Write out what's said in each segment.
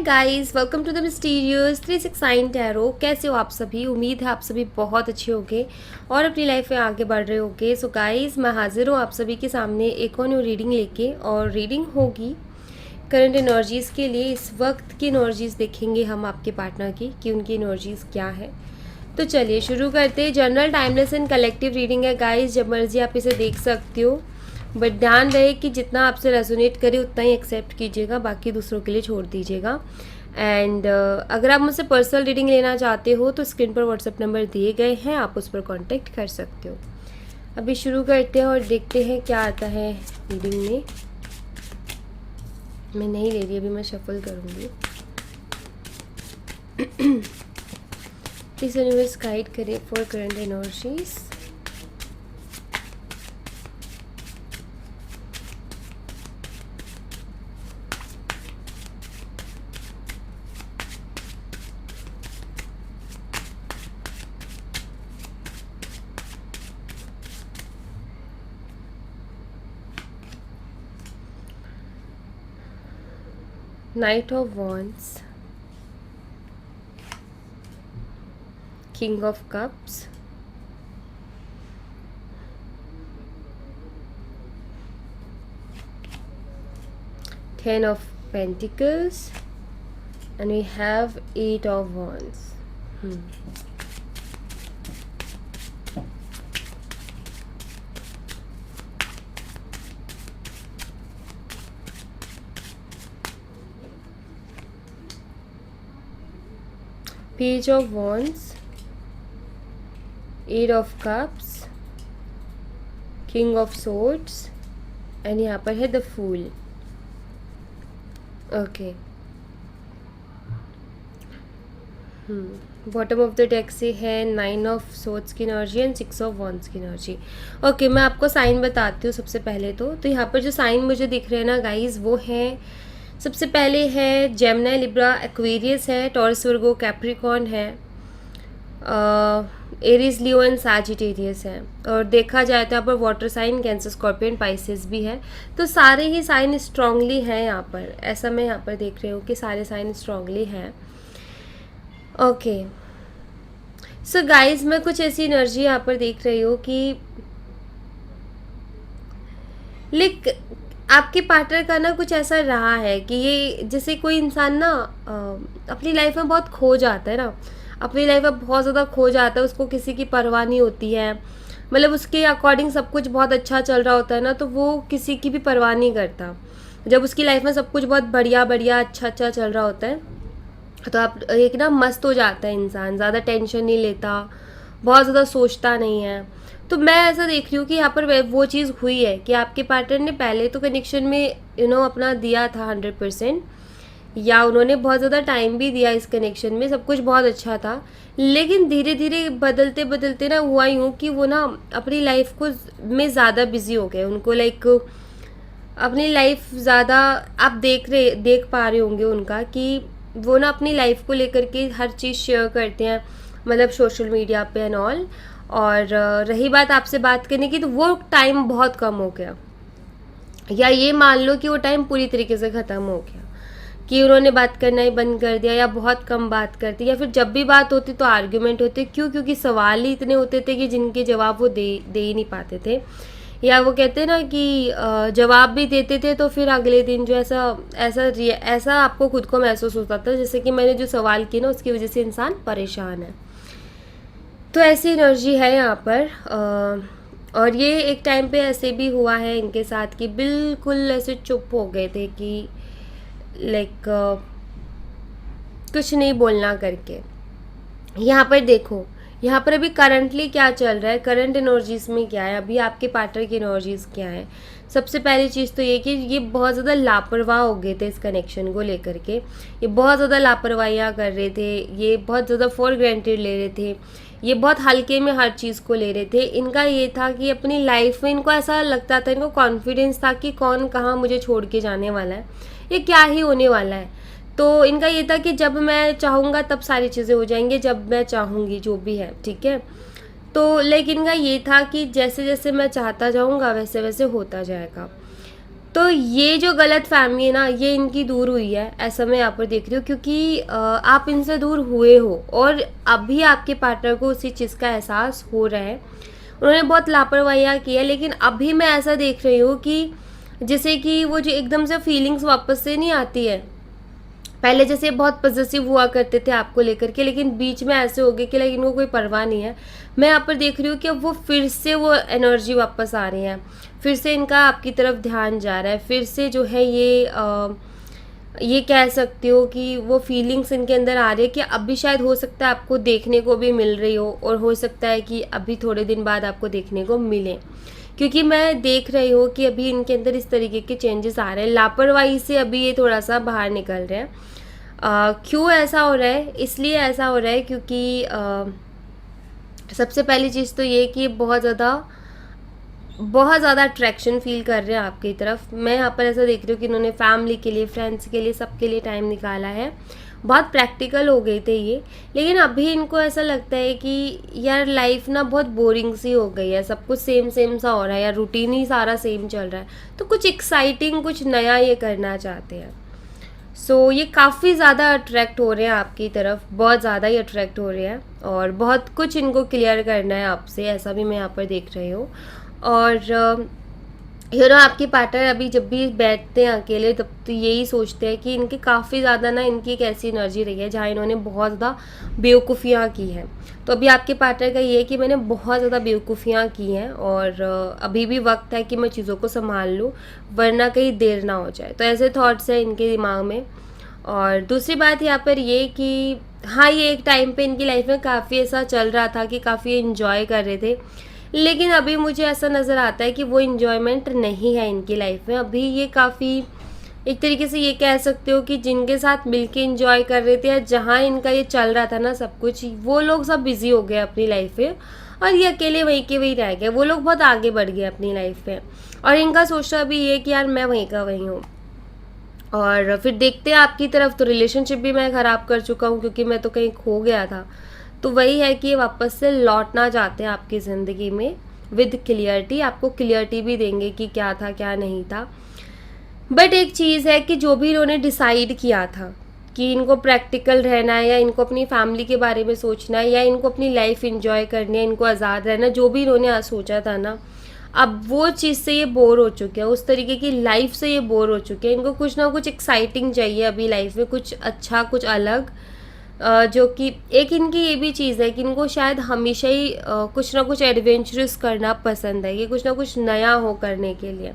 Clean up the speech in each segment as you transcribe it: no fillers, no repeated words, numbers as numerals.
Guys, welcome to the mysterious 369 tarot. कैसे हो आप सभी? उम्मीद है आप सभी बहुत अच्छे होंगे और अपनी लाइफ में आगे बढ़ रहे होंगे। सो गाइस, मैं हाजिर हूँ आप सभी के सामने एक और न्यू रीडिंग लेके, और रीडिंग होगी करंट एनर्जीज़ के लिए। इस वक्त की एनर्जीज़ देखेंगे हम आपके पार्टनर की कि उनकी एनर्जीज़ क्या है। तो चलिए शुरू करते हैं। General, timeless and collective reading है गाइस। जब मर्जी आप इसे देख सकते हो, बट ध्यान रहे कि जितना आपसे रेजोनेट करे उतना ही एक्सेप्ट कीजिएगा, बाकी दूसरों के लिए छोड़ दीजिएगा। एंड अगर आप मुझसे पर्सनल रीडिंग लेना चाहते हो तो स्क्रीन पर व्हाट्सएप नंबर दिए गए हैं, आप उस पर कांटेक्ट कर सकते हो। अभी शुरू करते हैं और देखते हैं क्या आता है रीडिंग में। मैं नहीं ले रही, अभी मैं शफल करूँगी। प्लीज़ यूनिवर्स गाइड करें for current energies. Knight of Wands, King of Cups, Ten of Pentacles, and we have Eight of Wands. Page of Wands, Eight of Cups, King of Swords, and यहाँ पर है the fool. Okay, bottom of the deck से है nine of swords की energy and six of wands की energy. Okay, मैं आपको sign बताती हूँ सबसे पहले। तो यहाँ पर जो साइन मुझे दिख रहे हैं ना गाइज, वो है, सबसे पहले है जेमिनी, लिब्रा, एक्वेरियस है, टॉरस, वर्गो, कैप्रिकॉर्न है, एरीज, लियो एंड सैजिटेरियस है। और देखा जाए तो यहाँ पर water sign, Cancer, Scorpion, Pisces भी है। तो सारे ही साइन स्ट्रांगली हैं यहाँ पर, ऐसा मैं यहाँ पर देख रही हूँ कि सारे साइन स्ट्रांगली हैं। ओके, सो गाइज, मैं कुछ ऐसी एनर्जी यहाँ पर देख रही हूँ कि लाइक आपके पार्टनर का ना कुछ ऐसा रहा है कि ये, जैसे कोई इंसान ना अपनी लाइफ में बहुत खो जाता है ना, अपनी लाइफ में बहुत ज़्यादा खो जाता है, उसको किसी की परवाह नहीं होती है, मतलब उसके अकॉर्डिंग सब कुछ बहुत अच्छा चल रहा होता है ना, तो वो किसी की भी परवाह नहीं करता। जब उसकी लाइफ में सब कुछ बहुत बढ़िया बढ़िया अच्छा अच्छा चल रहा होता है तो आप एक ना मस्त हो जाता है इंसान, ज़्यादा टेंशन नहीं लेता, बहुत ज़्यादा सोचता नहीं है। तो मैं ऐसा देख रही हूँ कि यहाँ पर वो चीज़ हुई है कि आपके पार्टनर ने पहले तो कनेक्शन में अपना दिया था 100%, या उन्होंने बहुत ज़्यादा टाइम भी दिया इस कनेक्शन में, सब कुछ बहुत अच्छा था, लेकिन धीरे धीरे बदलते बदलते ना हुआ यूँ कि वो ना अपनी लाइफ को में ज़्यादा बिजी हो गए। उनको लाइक अपनी लाइफ ज़्यादा, आप देख पा रहे होंगे उनका कि वो ना अपनी लाइफ को लेकर के हर चीज़ शेयर करते हैं, मतलब सोशल मीडिया पे एंड ऑल। और रही बात आपसे बात करने की, तो वो टाइम बहुत कम हो गया, या ये मान लो कि वो टाइम पूरी तरीके से ख़त्म हो गया, कि उन्होंने बात करना ही बंद कर दिया, या बहुत कम बात करती, या फिर जब भी बात होती तो आर्ग्यूमेंट होते। क्यों? क्योंकि सवाल ही इतने होते थे कि जिनके जवाब वो दे ही नहीं पाते थे, या वो कहते हैं ना कि जवाब भी देते थे तो फिर अगले दिन जो ऐसा आपको खुद को महसूस होता था जैसे कि मैंने जो सवाल किए ना उसकी वजह से इंसान परेशान है। तो ऐसी एनर्जी है यहाँ पर। और ये एक टाइम पे ऐसे भी हुआ है इनके साथ कि बिल्कुल ऐसे चुप हो गए थे कि लाइक कुछ नहीं बोलना करके। यहाँ पर देखो, यहाँ पर अभी करंटली क्या चल रहा है, करंट एनर्जीज़ में क्या है, अभी आपके पार्टनर की एनर्जीज़ क्या है। सबसे पहली चीज़ तो ये कि ये बहुत ज़्यादा लापरवाह हो गए थे इस कनेक्शन को लेकर के, ये बहुत ज़्यादा लापरवाहियाँ कर रहे थे, ये बहुत ज़्यादा फॉर ग्रांटेड ले रहे थे, ये बहुत हल्के में हर चीज़ को ले रहे थे। इनका ये था कि अपनी लाइफ में इनको ऐसा लगता था, इनको कॉन्फिडेंस था कि कौन कहाँ मुझे छोड़ के जाने वाला है, ये क्या ही होने वाला है। तो इनका ये था कि जब मैं चाहूँगा तब सारी चीज़ें हो जाएंगी, जब मैं चाहूँगी जो भी है, ठीक है। तो लेकिन इनका ये था कि जैसे जैसे मैं चाहता जाऊँगा वैसे वैसे होता जाएगा। तो ये जो गलतफ़हमी है ना, ये इनकी दूर हुई है, ऐसा मैं यहाँ पर देख रही हूँ, क्योंकि आप इनसे दूर हुए हो और अभी आपके पार्टनर को उसी चीज़ का एहसास हो रहा है। उन्होंने बहुत लापरवाहियाँ की है, लेकिन अभी मैं ऐसा देख रही हूँ कि जैसे कि वो जो एकदम से फीलिंग्स वापस से नहीं आती है, पहले जैसे बहुत पॉसेसिव हुआ करते थे आपको लेकर के, लेकिन बीच में ऐसे हो गए कि लाइक इनको कोई परवाह नहीं है। मैं यहाँ पर देख रही हूँ कि अब वो फिर से वो एनर्जी वापस आ रही है, फिर से इनका आपकी तरफ ध्यान जा रहा है, फिर से जो है ये कह सकती हो कि वो फीलिंग्स इनके अंदर आ रही है कि अभी शायद हो सकता है आपको देखने को भी मिल रही हो, और हो सकता है कि अभी थोड़े दिन बाद आपको देखने को मिले, क्योंकि मैं देख रही हूँ कि अभी इनके अंदर इस तरीके के चेंजेस आ रहे हैं। लापरवाही से अभी ये थोड़ा सा बाहर निकल रहे हैं। क्यों ऐसा हो रहा है? इसलिए ऐसा हो रहा है क्योंकि सबसे पहली चीज़ तो ये कि बहुत ज़्यादा अट्रैक्शन फ़ील कर रहे हैं आपकी तरफ। मैं यहाँ पर ऐसा देख रही हूँ कि इन्होंने फैमिली के लिए, फ्रेंड्स के लिए, सबके लिए टाइम निकाला है। बहुत प्रैक्टिकल हो गए थे ये, लेकिन अभी इनको ऐसा लगता है कि यार लाइफ ना बहुत बोरिंग सी हो गई है, सब कुछ सेम सेम सा हो रहा है, या रूटीन ही सारा सेम चल रहा है, तो कुछ एक्साइटिंग, कुछ नया ये करना चाहते हैं। ये काफ़ी ज़्यादा अट्रैक्ट हो रहे हैं आपकी तरफ, बहुत ज़्यादा ही अट्रैक्ट हो रहे हैं, और बहुत कुछ इनको क्लियर करना है आपसे, ऐसा भी मैं यहाँ पर देख रही हूँ। और आपके पार्टनर अभी जब भी बैठते हैं अकेले, तब तो यही सोचते हैं कि इनकी काफ़ी ज़्यादा ना, इनकी एक ऐसी एनर्जी रही है जहाँ इन्होंने बहुत ज़्यादा बेवकूफ़ियाँ की हैं। तो अभी आपके पार्टनर का ये है कि मैंने बहुत ज़्यादा बेवकूफ़ियाँ की हैं, और अभी भी वक्त है कि मैं चीज़ों को संभाल लूँ, वरना कहीं देर ना हो जाए। तो ऐसे थॉट्स हैं इनके दिमाग में। और दूसरी बात यहाँ पर ये कि हाँ, ये एक टाइम पे इनकी लाइफ में काफ़ी ऐसा चल रहा था कि काफ़ी इन्जॉय कर रहे थे, लेकिन अभी मुझे ऐसा नज़र आता है कि वो इन्जॉयमेंट नहीं है इनकी लाइफ में। अभी ये काफ़ी, एक तरीके से ये कह सकते हो कि जिनके साथ मिलके एंजॉय कर रहे थे, या जहाँ इनका ये चल रहा था ना सब कुछ, वो लोग सब बिज़ी हो गए अपनी लाइफ में, और ये अकेले वहीं के वहीं रह गए। वो लोग बहुत आगे बढ़ गए अपनी लाइफ में, और इनका सोचना भी ये कि यार मैं वहीं का वहीं हूँ। और फिर देखते हैं आपकी तरफ, तो रिलेशनशिप भी मैं ख़राब कर चुका हूँ, क्योंकि मैं तो कहीं खो गया था। तो वही है कि ये वापस से लौटना चाहते हैं आपकी ज़िंदगी में विद क्लियरिटी। आपको क्लियरिटी भी देंगे कि क्या था क्या नहीं था। बट एक चीज़ है कि जो भी इन्होंने डिसाइड किया था कि इनको प्रैक्टिकल रहना है, या इनको अपनी फैमिली के बारे में सोचना है, या इनको अपनी लाइफ इंजॉय करनी है, इनको आज़ाद रहना, जो भी इन्होंने आज सोचा था ना, अब वो चीज़ से ये बोर हो चुके हैं, उस तरीके की लाइफ से ये बोर हो चुके हैं। इनको कुछ ना कुछ एक्साइटिंग चाहिए अभी लाइफ में, कुछ अच्छा, कुछ अलग। जो कि एक इनकी ये भी चीज़ है कि इनको शायद हमेशा ही कुछ ना कुछ एडवेंचरस करना पसंद है, कि कुछ ना कुछ नया हो करने के लिए।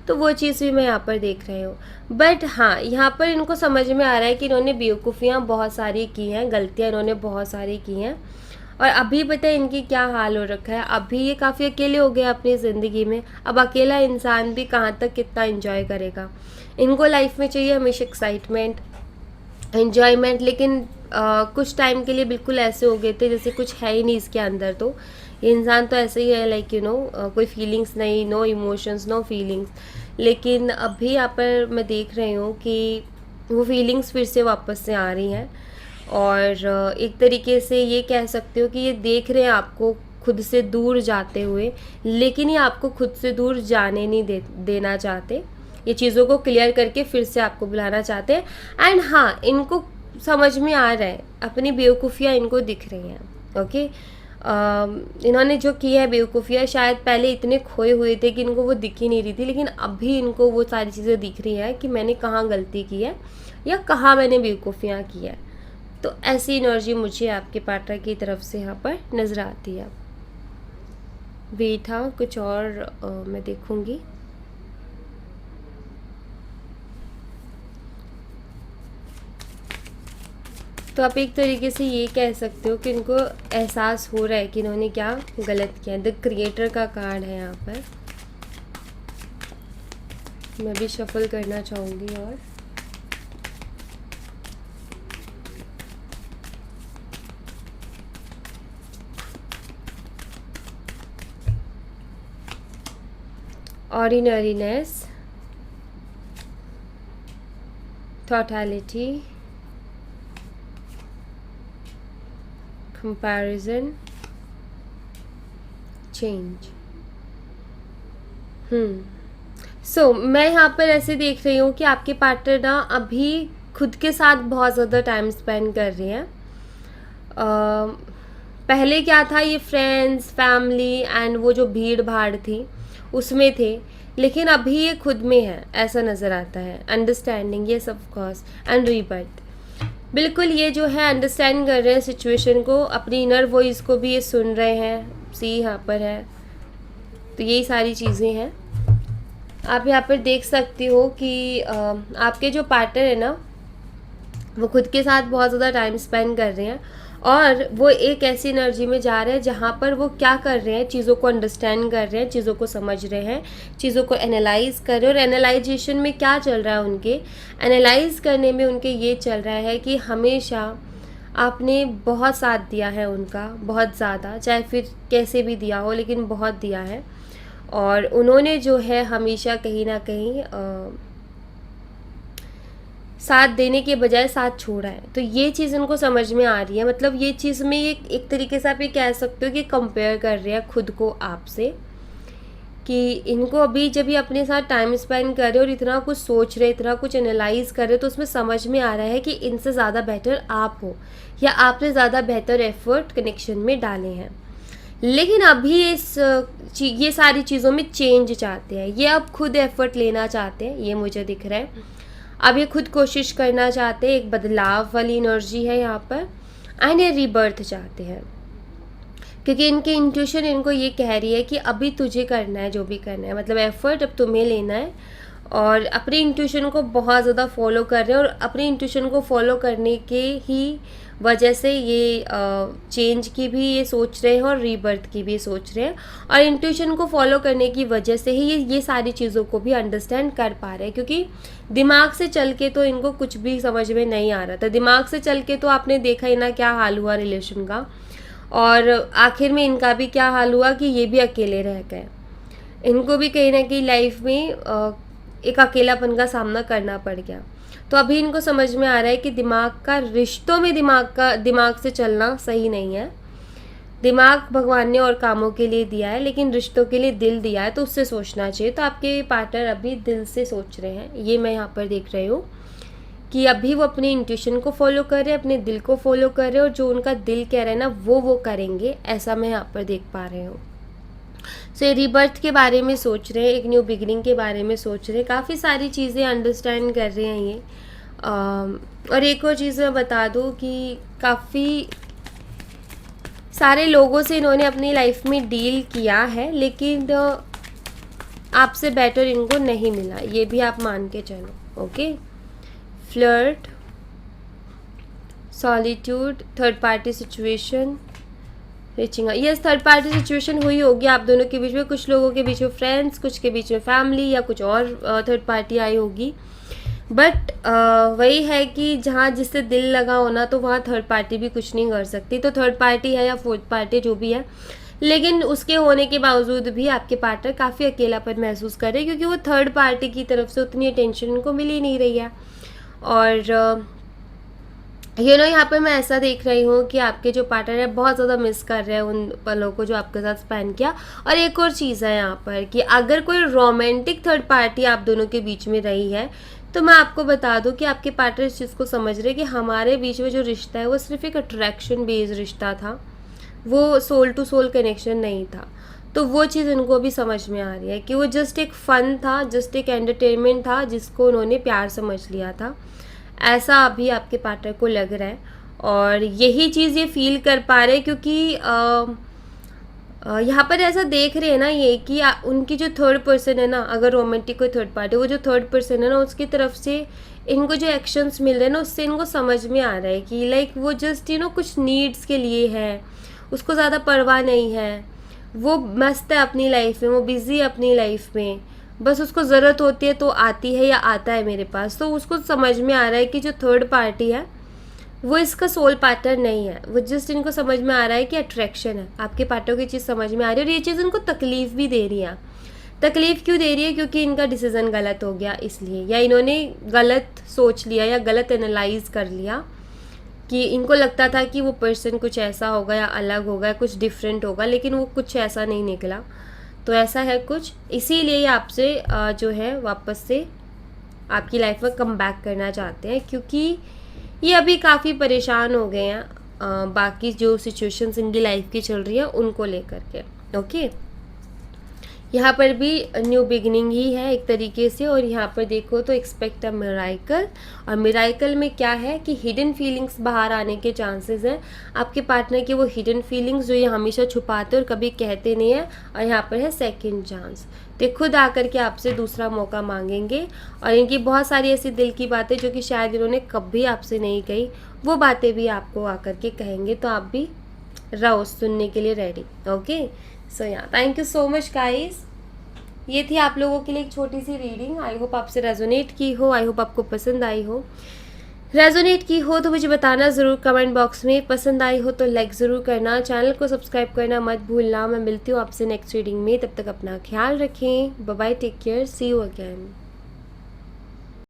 तो वो चीज़ भी मैं यहाँ पर देख रही हूँ। बट हाँ, यहाँ पर इनको समझ में आ रहा है कि इन्होंने बेवकूफ़ियाँ बहुत सारी की हैं, गलतियाँ इन्होंने बहुत सारी की हैं, और अभी पता है इनकी क्या हाल हो रखा है। अभी ये काफ़ी अकेले हो गए अपनी ज़िंदगी में। अब अकेला इंसान भी कहाँ तक कितना एंजॉय करेगा। इनको लाइफ में चाहिए हमेशा एक्साइटमेंट, एन्जॉयमेंट, लेकिन कुछ टाइम के लिए बिल्कुल ऐसे हो गए थे जैसे कुछ है ही नहीं इसके अंदर। तो ये इंसान तो ऐसे ही है, लाइक कोई फीलिंग्स नहीं, नो इमोशंस, नो फीलिंग्स। लेकिन अभी यहाँ पर मैं देख रही हूँ कि वो फीलिंग्स फिर से वापस से आ रही हैं, और एक तरीके से ये कह सकते हो कि ये देख रहे हैं आपको खुद से दूर जाते हुए, लेकिन ये आपको खुद से दूर जाने नहीं देना चाहते। ये चीज़ों को क्लियर करके फिर से आपको बुलाना चाहते हैं। एंड हाँ, इनको समझ में आ रहा है, अपनी बेवकूफ़ियाँ इनको दिख रही हैं। ओके, इन्होंने जो किया है बेवकूफ़ियाँ, शायद पहले इतने खोए हुए थे कि इनको वो दिख ही नहीं रही थी, लेकिन अभी इनको वो सारी चीज़ें दिख रही हैं कि मैंने कहाँ गलती की है, या कहाँ मैंने बेवकूफ़ियाँ की है। तो ऐसी एनर्जी मुझे आपके पार्टनर की तरफ से यहाँ पर नज़र आती है। वेट, हाँ, कुछ और मैं देखूँगी। तो आप एक तरीके से ये कह सकते हो कि इनको एहसास हो रहा है कि इन्होंने क्या गलत किया। द क्रिएटर का कार्ड है यहाँ पर। मैं भी शफल करना चाहूँगी। और ऑर्डिनरीनेस, टोटलिटी, कंपैरिजन, चेंज। मैं यहाँ पर ऐसे देख रही हूँ कि आपके पार्टनर ना अभी खुद के साथ बहुत ज़्यादा टाइम स्पेंड कर रही हैं। पहले क्या था, ये फ्रेंड्स, फैमिली एंड वो जो भीड़ भाड़ थी उसमें थे, लेकिन अभी ये खुद में है, ऐसा नज़र आता है। अंडरस्टैंडिंग, ये सब कॉज एंड रीबर्थ, बिल्कुल ये जो है अंडरस्टैंड कर रहे हैं सिचुएशन को, अपनी इनर वॉइस को भी ये सुन रहे हैं। सी यहाँ पर है, तो यही सारी चीज़ें हैं। आप यहाँ पर देख सकती हो कि आपके जो पार्टनर है ना, वो खुद के साथ बहुत ज़्यादा टाइम स्पेंड कर रहे हैं और वो एक ऐसी एनर्जी में जा रहे हैं जहाँ पर वो क्या कर रहे हैं, चीज़ों को अंडरस्टैंड कर रहे हैं, चीज़ों को समझ रहे हैं, चीज़ों को एनालाइज कर रहे हैं। और एनालाइजेशन में क्या चल रहा है उनके, एनालाइज करने में उनके ये चल रहा है कि हमेशा आपने बहुत साथ दिया है उनका, बहुत ज़्यादा, चाहे फिर कैसे भी दिया हो, लेकिन बहुत दिया है। और उन्होंने जो है हमेशा कहीं ना कहीं साथ देने के बजाय साथ छोड़ा है। तो ये चीज़ उनको समझ में आ रही है। मतलब ये चीज़ में ये एक तरीके से आप ये कह सकते हो कि कंपेयर कर रहे हैं खुद को आपसे, कि इनको अभी जब ये अपने साथ टाइम स्पेंड कर रहे और इतना कुछ सोच रहे, इतना कुछ एनालाइज कर रहे, तो उसमें समझ में आ रहा है कि इनसे ज़्यादा बेटर आप हो, या आपने ज़्यादा बेहतर एफर्ट कनेक्शन में डाले हैं। लेकिन अभी ये सारी चीज़ों में चेंज चाहते हैं, ये अब खुद एफर्ट लेना चाहते हैं, ये मुझे दिख रहा है। अब ये खुद कोशिश करना चाहते हैं, एक बदलाव वाली एनर्जी है यहाँ पर, एंड ये रीबर्थ चाहते हैं, क्योंकि इनकी इंट्यूशन इनको ये कह रही है कि अभी तुझे करना है जो भी करना है, मतलब एफर्ट अब तुम्हें लेना है। और अपनी इंट्यूशन को बहुत ज़्यादा फॉलो कर रहे हैं, और अपनी इंट्यूशन को फॉलो करने के ही वजह से ये चेंज की भी ये सोच रहे हैं और रीबर्थ की भी सोच रहे हैं। और इंट्यूशन को फॉलो करने की वजह से ही ये सारी चीज़ों को भी अंडरस्टैंड कर पा रहे हैं, क्योंकि दिमाग से चल के तो इनको कुछ भी समझ में नहीं आ रहा था। दिमाग से चल के तो आपने देखा ही ना क्या हाल हुआ रिलेशन का, और आखिर में इनका भी क्या हाल हुआ कि ये भी अकेले रह गए। इनको भी कहीं ना कहीं लाइफ में एक अकेलापन का सामना करना पड़ गया। तो अभी इनको समझ में आ रहा है कि दिमाग का, रिश्तों में दिमाग से चलना सही नहीं है। दिमाग भगवान ने और कामों के लिए दिया है, लेकिन रिश्तों के लिए दिल दिया है, तो उससे सोचना चाहिए। तो आपके पार्टनर अभी दिल से सोच रहे हैं, ये मैं यहाँ पर देख रही हूँ कि अभी वो अपनी इंट्यूशन को फॉलो कर रहे हैं, अपने दिल को फॉलो कर रहे हैं, और जो उनका दिल कह रहा है ना वो करेंगे, ऐसा मैं यहाँ पर देख पा रही हूँ। सो रीबर्थ के बारे में सोच रहे हैं, एक न्यू बिगिनिंग के बारे में सोच रहे हैं, काफ़ी सारी चीज़ें अंडरस्टैंड कर रहे हैं ये। और एक और चीज़ मैं बता दूँ कि काफ़ी सारे लोगों से इन्होंने अपनी लाइफ में डील किया है, लेकिन आपसे बेटर इनको नहीं मिला, ये भी आप मान के चलो। Okay, flirt, solitude, third party situation, reaching, yes third party situation हुई होगी आप दोनों के बीच में, कुछ लोगों के बीच में फ्रेंड्स, कुछ के बीच में फैमिली, या कुछ और थर्ड पार्टी आई होगी। बट वही है कि जहाँ जिससे दिल लगा होना, तो वहाँ थर्ड पार्टी भी कुछ नहीं कर सकती। तो थर्ड पार्टी है या फोर्थ पार्टी जो भी है, लेकिन उसके होने के बावजूद भी आपके पार्टनर काफ़ी अकेलापन महसूस कर रहे हैं, क्योंकि वो थर्ड पार्टी की तरफ से उतनी अटेंशन उनको मिल ही नहीं रही है। और यहाँ पर मैं ऐसा देख रही हूँ कि आपके जो पार्टनर है बहुत ज़्यादा मिस कर रहे हैं उन पलों को जो आपके साथ स्पेंड किया। और एक और चीज़ है यहाँ पर कि अगर कोई रोमांटिक थर्ड पार्टी आप दोनों के बीच में रही है, तो मैं आपको बता दूं कि आपके पार्टनर इस चीज़ को समझ रहे हैं कि हमारे बीच में जो रिश्ता है वो सिर्फ एक अट्रैक्शन बेस्ड रिश्ता था, वो सोल टू सोल कनेक्शन नहीं था। तो वो चीज़ उनको भी समझ में आ रही है कि वो जस्ट एक फ़न था, जस्ट एक एंटरटेनमेंट था, जिसको उन्होंने प्यार समझ लिया था, ऐसा अभी आपके पार्टनर को लग रहा है। और यही चीज़ ये फील कर पा रहे हैं, क्योंकि यहाँ पर ऐसा देख रहे हैं ना ये कि उनकी जो थर्ड पर्सन है ना, अगर रोमांटिक कोई थर्ड पार्टी, वो जो थर्ड पर्सन है ना, उसकी तरफ से इनको जो एक्शंस मिल रहे हैं ना, उससे इनको समझ में आ रहा है कि लाइक वो जस्ट कुछ नीड्स के लिए है, उसको ज़्यादा परवाह नहीं है, वो मस्त है अपनी लाइफ में, वो बिज़ी है अपनी लाइफ में, बस उसको ज़रूरत होती है तो आती है या आता है मेरे पास। तो उसको समझ में आ रहा है कि जो थर्ड पार्टी है वो इसका सोल पार्टनर नहीं है, वो जस्ट इनको समझ में आ रहा है कि अट्रैक्शन है। आपके पार्टनर की चीज़ समझ में आ रही है, और ये चीज़ इनको तकलीफ़ भी दे रही है। तकलीफ़ क्यों दे रही है? क्योंकि इनका डिसीज़न गलत हो गया इसलिए, या इन्होंने गलत सोच लिया या गलत एनालाइज कर लिया, कि इनको लगता था कि वो पर्सन कुछ ऐसा होगा या अलग होगा, कुछ डिफरेंट होगा, लेकिन वो कुछ ऐसा नहीं निकला। तो ऐसा है कुछ, इसीलिए ये आपसे जो है वापस से आपकी लाइफ में कम बैक करना चाहते हैं, क्योंकि ये अभी काफ़ी परेशान हो गए हैं बाकी जो सिचुएशंस इनकी लाइफ की चल रही है उनको लेकर के। ओके, यहाँ पर भी न्यू बिगिनिंग ही है एक तरीके से। और यहाँ पर देखो तो एक्सपेक्ट अ मिराइकल, और मिराइकल में क्या है कि हिडन फीलिंग्स बाहर आने के चांसेस हैं आपके पार्टनर के, वो हिडन फीलिंग्स जो ये हमेशा छुपाते और कभी कहते नहीं है। और यहाँ पर है सेकंड चांस, तो खुद आकर के आपसे दूसरा मौका मांगेंगे, और इनकी बहुत सारी ऐसी दिल की बातें जो कि शायद इन्होंने कभी आपसे नहीं कही, वो बातें भी आपको आकर के कहेंगे, तो आप भी रहो सुनने के लिए रेडी। ओके, सो या thank you so much guys, ये थी आप लोगों के लिए एक छोटी सी रीडिंग। आई होप आपसे रेजोनेट की हो, आई होप आपको पसंद आई हो। रेजोनेट की हो तो मुझे बताना ज़रूर कमेंट बॉक्स में, पसंद आई हो तो लाइक ज़रूर करना, चैनल को सब्सक्राइब करना मत भूलना। मैं मिलती हूँ आपसे नेक्स्ट रीडिंग में, तब तक अपना ख्याल रखें, bye bye, take care, see you again.